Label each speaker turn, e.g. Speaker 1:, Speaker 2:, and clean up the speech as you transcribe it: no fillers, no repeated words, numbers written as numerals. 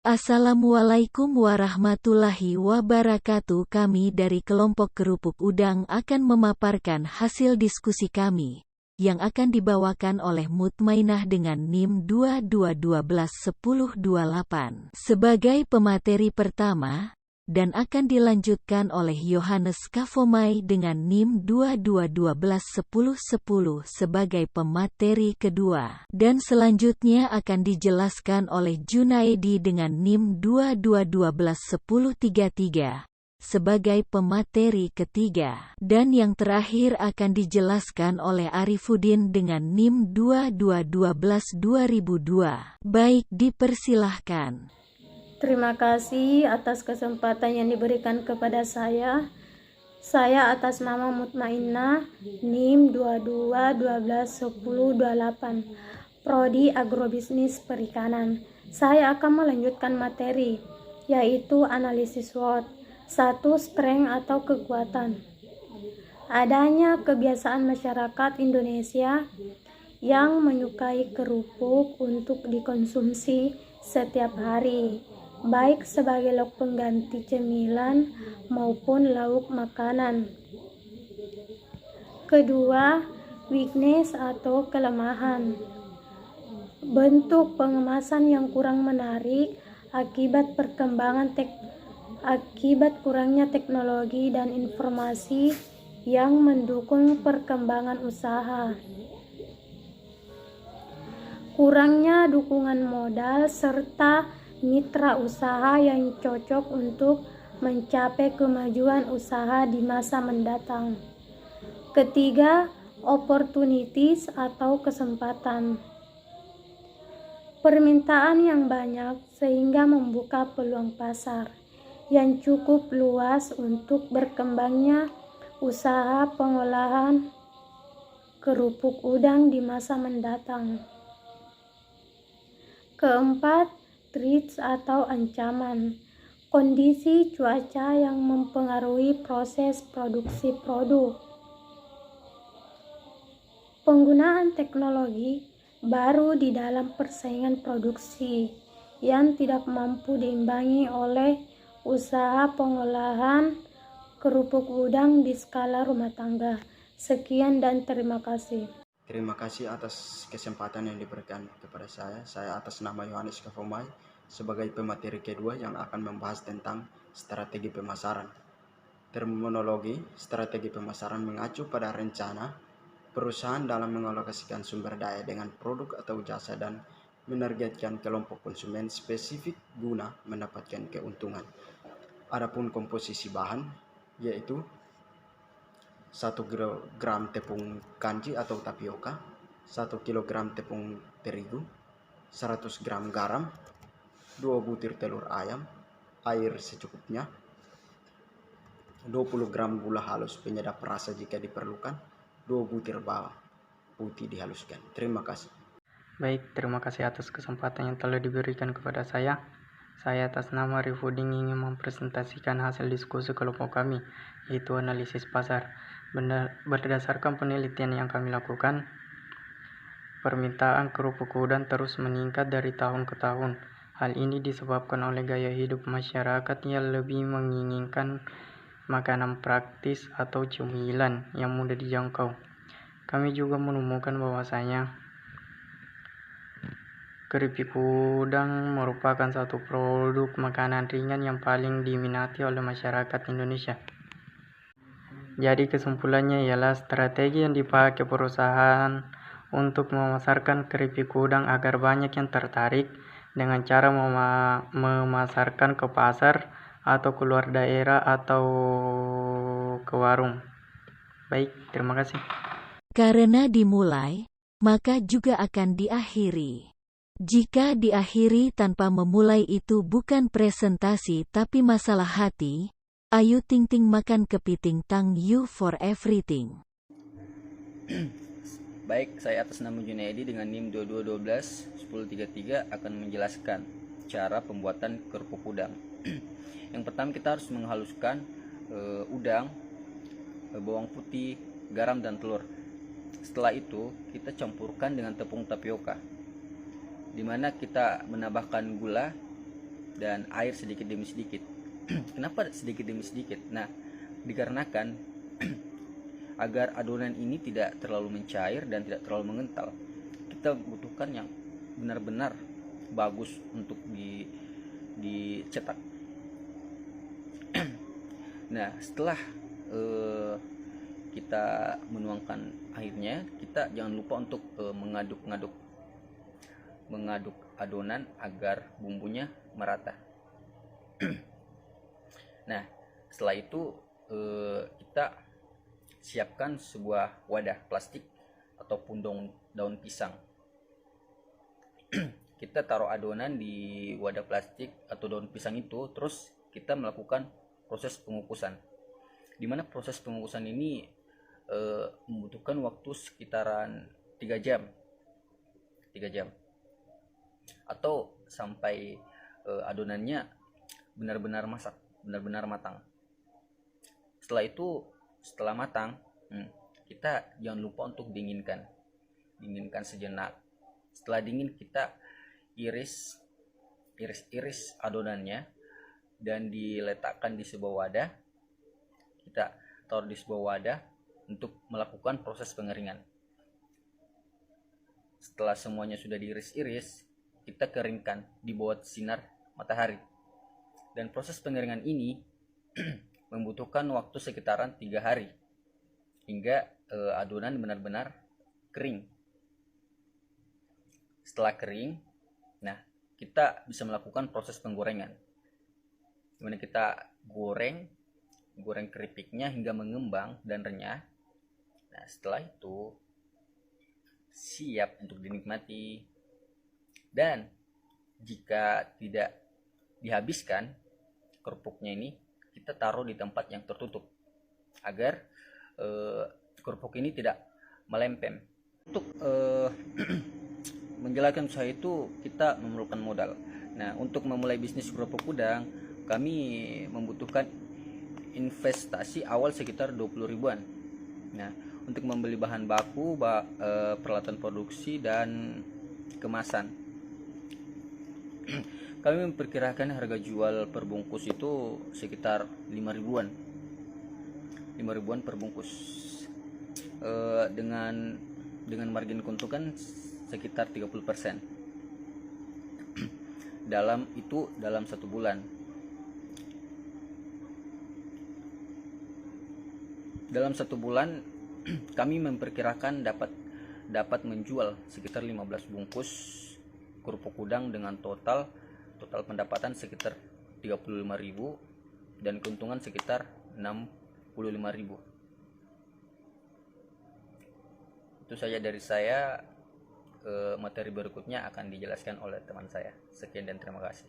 Speaker 1: Assalamualaikum warahmatullahi wabarakatuh. Kami dari kelompok Kerupuk Udang akan memaparkan hasil diskusi kami, yang akan dibawakan oleh Mutmainah dengan NIM 22121028 sebagai pemateri pertama, dan akan dilanjutkan oleh Yohanes Kafomai dengan NIM 22121010 sebagai pemateri kedua, dan selanjutnya akan dijelaskan oleh Junaidi dengan NIM 22121033 sebagai pemateri ketiga, dan yang terakhir akan dijelaskan oleh Arifuddin dengan NIM 2212-2002. Baik, dipersilahkan.
Speaker 2: Terima kasih atas kesempatan yang diberikan kepada saya. Saya atas nama Mutmainah, NIM 22121028, Prodi Agrobisnis Perikanan. Saya akan melanjutkan materi, yaitu analisis SWOT. 1. Strength atau kekuatan. Adanya kebiasaan masyarakat Indonesia yang menyukai kerupuk untuk dikonsumsi setiap hari, baik sebagai lauk pengganti cemilan maupun lauk makanan. Kedua, weakness atau kelemahan. Bentuk pengemasan yang kurang menarik akibat kurangnya teknologi dan informasi yang mendukung perkembangan usaha. Kurangnya dukungan modal serta mitra usaha yang cocok untuk mencapai kemajuan usaha di masa mendatang. Ketiga, opportunities atau kesempatan. Permintaan yang banyak sehingga membuka peluang pasar yang cukup luas untuk berkembangnya usaha pengolahan kerupuk udang di masa mendatang. Keempat, threats atau ancaman. Kondisi cuaca yang mempengaruhi proses produksi produk. Penggunaan teknologi baru di dalam persaingan produksi yang tidak mampu diimbangi oleh usaha pengolahan kerupuk udang di skala rumah tangga. Sekian dan terima kasih.
Speaker 3: Terima kasih atas kesempatan yang diberikan kepada saya. Saya atas nama Yohanes Kafomai sebagai pemateri kedua yang akan membahas tentang strategi pemasaran. Terminologi strategi pemasaran mengacu pada rencana perusahaan dalam mengalokasikan sumber daya dengan produk atau jasa dan menargetkan kelompok konsumen spesifik guna mendapatkan keuntungan. Adapun komposisi bahan yaitu 1 kg tepung kanji atau tapioka, 1 kg tepung terigu, 100 gram garam, 2 butir telur ayam, air secukupnya, 20 gram gula halus penyedap rasa jika diperlukan, 2 butir bawang putih dihaluskan. Terima kasih.
Speaker 4: Baik, terima kasih atas kesempatan yang telah diberikan kepada saya. Saya atas nama Arifuddin ingin mempresentasikan hasil diskusi kelompok kami, yaitu analisis pasar. Berdasarkan penelitian yang kami lakukan, permintaan kerupuk udang terus meningkat dari tahun ke tahun. Hal ini disebabkan oleh gaya hidup masyarakat yang lebih menginginkan makanan praktis atau cemilan yang mudah dijangkau. Kami juga menemukan bahwasanya keripik udang merupakan satu produk makanan ringan yang paling diminati oleh masyarakat Indonesia. Jadi kesimpulannya ialah strategi yang dipakai perusahaan untuk memasarkan keripik udang agar banyak yang tertarik dengan cara memasarkan ke pasar atau keluar daerah atau ke warung. Baik, terima kasih.
Speaker 1: Karena dimulai, maka juga akan diakhiri. Jika diakhiri tanpa memulai itu bukan presentasi tapi masalah hati. Ayu ting ting makan kepiting tang you for everything.
Speaker 5: Baik, saya atas nama Junaidi dengan NIM 22121033 akan menjelaskan cara pembuatan kerupuk udang. Yang pertama kita harus menghaluskan udang, bawang putih, garam dan telur. Setelah itu kita campurkan dengan tepung tapioka, dimana kita menambahkan gula dan air sedikit demi sedikit. Kenapa sedikit demi sedikit? Nah, dikarenakan agar adonan ini tidak terlalu mencair dan tidak terlalu mengental, kita butuhkan yang benar-benar bagus untuk dicetak. Nah, setelah kita menuangkan airnya, kita jangan lupa untuk mengaduk adonan agar bumbunya merata. Nah, setelah itu kita siapkan sebuah wadah plastik ataupun daun pisang. Kita taruh adonan di wadah plastik atau daun pisang itu, terus kita melakukan proses pengukusan. Dimana proses pengukusan ini membutuhkan waktu sekitaran 3 jam atau sampai adonannya benar-benar matang. Setelah matang, kita jangan lupa untuk dinginkan sejenak. Setelah dingin, kita iris adonannya dan diletakkan di sebuah wadah. Kita taruh di sebuah wadah untuk melakukan proses pengeringan. Setelah semuanya sudah diiris-iris, kita keringkan di bawah sinar matahari. Dan proses pengeringan ini membutuhkan waktu sekitaran 3 hari hingga adonan benar-benar kering. Setelah kering, nah, kita bisa melakukan proses penggorengan, dimana kita goreng keripiknya hingga mengembang dan renyah. Nah, setelah itu siap untuk dinikmati. Dan jika tidak dihabiskan kerupuknya ini, kita taruh di tempat yang tertutup agar kerupuk ini tidak melempem. Untuk menjalankan usaha itu kita memerlukan modal. Nah, untuk memulai bisnis kerupuk udang, kami membutuhkan investasi awal sekitar 20 ribuan. Nah, untuk membeli bahan baku, peralatan produksi dan kemasan, kami memperkirakan harga jual per bungkus itu sekitar 5 ribuan per bungkus, dengan margin keuntungan sekitar 30% dalam 1 bulan. Dalam 1 bulan kami memperkirakan dapat menjual sekitar 15 bungkus kerupuk udang dengan total pendapatan sekitar 35.000 dan keuntungan sekitar 65.000. Itu saja dari saya. Materi berikutnya akan dijelaskan oleh teman saya. Sekian dan terima kasih.